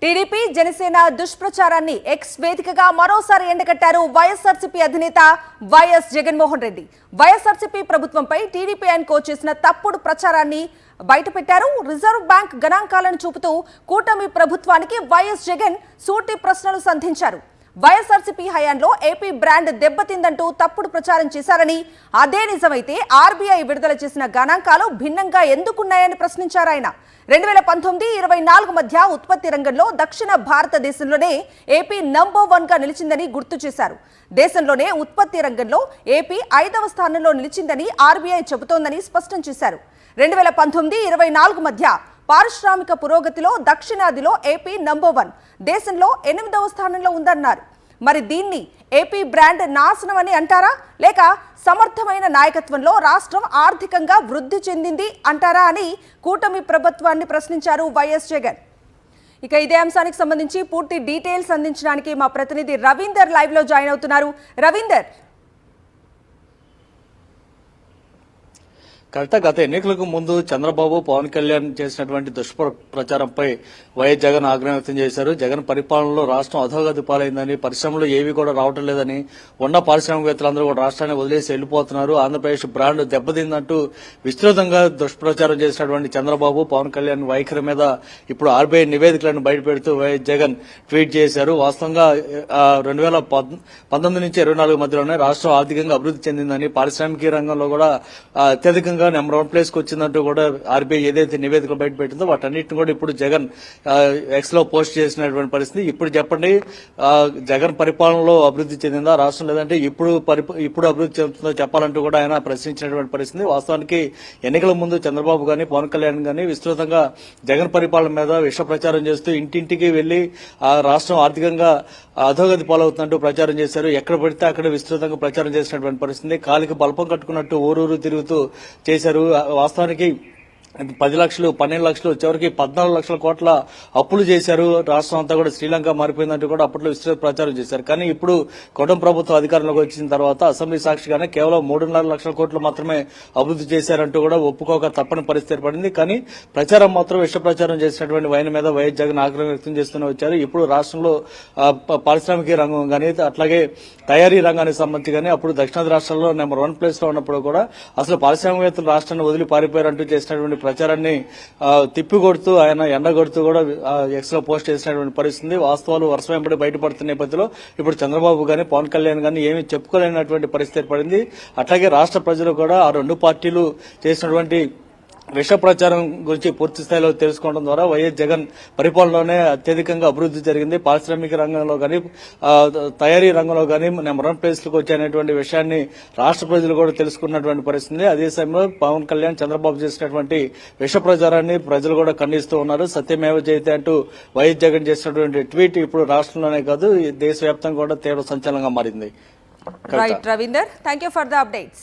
TDP Janasena దుష్ప్రచారాన్ని X వేదికగా మరోసారి ఎండగట్టారు వైఎస్ఆర్సీపీ అధినేత వైఎస్ జగన్మోహన్ రెడ్డి. వైఎస్ఆర్సీపీ ప్రభుత్వంపై టీడీపీ ఆయనకు చేసిన తప్పుడు ప్రచారాన్ని బయటపెట్టారు. రిజర్వ్ బ్యాంక్ గణాంకాలను చూపుతూ కూటమి ప్రభుత్వానికి వైఎస్ జగన్ సూటి ప్రశ్నలు సంధించారు. వైఎస్ఆర్సీపీ హయాంలో ఏపీ బ్రాండ్ దెబ్బతిందంటూ తప్పుడు ప్రచారం చేశారని, అదే నిజమైతే ఆర్బీఐ విడుదల చేసిన గణాంకాలు భిన్నంగా ఎందుకున్నాయని ప్రశ్నించారు ఆయన. 2019-24 మధ్య ఉత్పత్తి రంగంలో దక్షిణ భారతదేశంలోనే ఏపీ నంబర్ 1 గా నిలిచిందని గుర్తు చేశారు. దేశంలోనే ఉత్పత్తి రంగంలో ఏపీ 5వ స్థానంలో నిలిచిందని ఆర్బీఐ చెబుతోందని స్పష్టం చేశారు. 2019-24 మధ్య పారిశ్రామిక పురోగతిలో దక్షిణాదిలో ఏపీ నంబర్ 1, దేశంలో 8వ స్థానంలో ఉందన్నారు. మరి దీన్ని ఏపీ బ్రాండ్ నాశనం అని అంటారా, లేక సమర్థమైన నాయకత్వంలో రాష్ట్రం ఆర్థికంగా వృద్ధి చెందింది అంటారా అని కూటమి ప్రభుత్వాన్ని ప్రశ్నించారు వైఎస్ జగన్. ఇక ఇదే అంశానికి సంబంధించి పూర్తి డీటెయిల్స్ అందించడానికి మా ప్రతినిధి రవీందర్ లైవ్ లో జాయిన్ అవుతున్నారు. రవీందర్, గత ఎన్నికలకు ముందు చంద్రబాబు, పవన్ కళ్యాణ్ చేసినటువంటి దుష్ప్రచారంపై వైఎస్ జగన్ ఆగ్రహం వ్యక్తం చేశారు. జగన్ పరిపాలనలో రాష్ట్రం అధోగతి పాలైందని, పరిశ్రమలు ఏవి కూడా రావటం లేదని, ఉన్న పారిశ్రామికవేత్తలందరూ కూడా రాష్ట్రాన్ని వదిలేసి వెళ్లిపోతున్నారు, ఆంధ్రప్రదేశ్ బ్రాండ్ దెబ్బతిందంటూ విస్తృతంగా దుష్ప్రచారం చేసినటువంటి చంద్రబాబు, పవన్ కళ్యాణ్ వైఖరి మీద ఇప్పుడు ఆర్బీఐ నివేదికలను బయటపెడుతూ వైఎస్ జగన్ ట్వీట్ చేశారు. వాస్తవంగా 2019 నుంచి 24 మధ్యలోనే రాష్ట్రం ఆర్థికంగా అభివృద్ధి చెందిందని, పారిశ్రామిక రంగంలో కూడా అత్యధికంగా నెంబర్ 1 ప్లేస్ కు వచ్చిందంటూ కూడా ఆర్బీఐ ఏదైతే నివేదికలు బయట పెట్టిందో వాటన్నిటిని కూడా ఇప్పుడు జగన్ ఎక్స్ లో పోస్ట్ చేసినటువంటి పరిస్థితి. ఇప్పుడు చెప్పండి, జగన్ పరిపాలనలో అభివృద్ధి చెందిందా రాష్ట్రం, లేదంటే ఇప్పుడు అభివృద్ధి చెందుతుందో చెప్పాలంటూ కూడా ఆయన ప్రశ్నించినటువంటి పరిస్థితి. వాస్తవానికి ఎన్నికల ముందు చంద్రబాబు గాని, పవన్ కళ్యాణ్ గాని విస్తృతంగా జగన్ పరిపాలన మీద విష ప్రచారం చేస్తూ ఇంటింటికి వెళ్లి రాష్ట్రం ఆర్థికంగా అధోగతి పాలవుతున్నట్టు ప్రచారం చేశారు. ఎక్కడ పడితే అక్కడ విస్తృతంగా ప్రచారం చేసినటువంటి పరిస్థితి. కాలికి బల్పం కట్టుకున్నట్టు ఊరూరు తిరుగుతూ చేశారు. వాస్తవానికి 10 లక్షలు, 12 లక్షలు, చివరికి 14 లక్షల కోట్ల అప్పులు చేశారు. రాష్ట్రం అంతా కూడా శ్రీలంక మారిపోయిందంటూ కూడా అప్పట్లో విస్తృత ప్రచారం చేశారు. కానీ ఇప్పుడు కూటమి ప్రభుత్వం అధికారంలోకి వచ్చిన తర్వాత అసెంబ్లీ సాక్షిగానే కేవలం 3.5 లక్షల కోట్లు మాత్రమే అభివృద్ధి చేశారంటూ కూడా ఒప్పుకోక తప్పని పరిస్థితి ఏర్పడింది. కానీ ప్రచారం మాత్రం విష ప్రచారం చేసినటువంటి వైన్ మీద వైఎస్ జగన్ ఆగ్రహం వ్యక్తం చేస్తూనే వచ్చారు. ఇప్పుడు రాష్ట్రంలో పారిశ్రామిక రంగం కానీ, అట్లాగే తయారీ రంగానికి సంబంధించి కానీ అప్పుడు దక్షిణాది రాష్ట్రాల్లో నెంబర్ 1 ప్లేస్ లో ఉన్నప్పుడు కూడా అసలు పారిశ్రామికవేత్తలు రాష్ట్రాన్ని వదిలి పారిపోయారంటూ చేసినటువంటి ప్రచారాన్ని తిప్పికొడుతూ ఆయన ఎండగొడుతూ కూడా ఎక్స్ లో పోస్ట్ చేసినటువంటి పరిస్థితి. వాస్తవాలు వరుస వెంబడి బయటపడుతున్న నేపథ్యంలో ఇప్పుడు చంద్రబాబు గాని, పవన్ కళ్యాణ్ గాని ఏమీ చెప్పుకోలేనటువంటి పరిస్థితి ఏర్పడింది. అట్లాగే రాష్ట్ర ప్రజలు కూడా ఆ రెండు పార్టీలు చేసినటువంటి విష ప్రచారం గురించి పూర్తి స్థాయిలో తెలుసుకోవడం ద్వారా వైఎస్ జగన్ పరిపాలనలోనే అత్యధికంగా అభివృద్ధి జరిగింది, పారిశ్రామిక రంగంలో గానీ, తయారీ రంగంలో గానీ నెంబర్ 1 ప్లేస్ లకు వచ్చేటువంటి విషయాన్ని రాష్ట్ర ప్రజలు కూడా తెలుసుకున్నటువంటి పరిస్థితి. అదే సమయంలో పవన్ కళ్యాణ్, చంద్రబాబు చేసినటువంటి విష ప్రచారాన్ని ప్రజలు కూడా ఖండిస్తూ ఉన్నారు. సత్యమేవ జయతే అంటూ వైఎస్ జగన్ చేసినటువంటి ట్వీట్ ఇప్పుడు రాష్ట్రంలోనే కాదు దేశవ్యాప్తంగా కూడా తీవ్ర సంచలనంగా మారింది. Right Ravinder, thank you for the updates.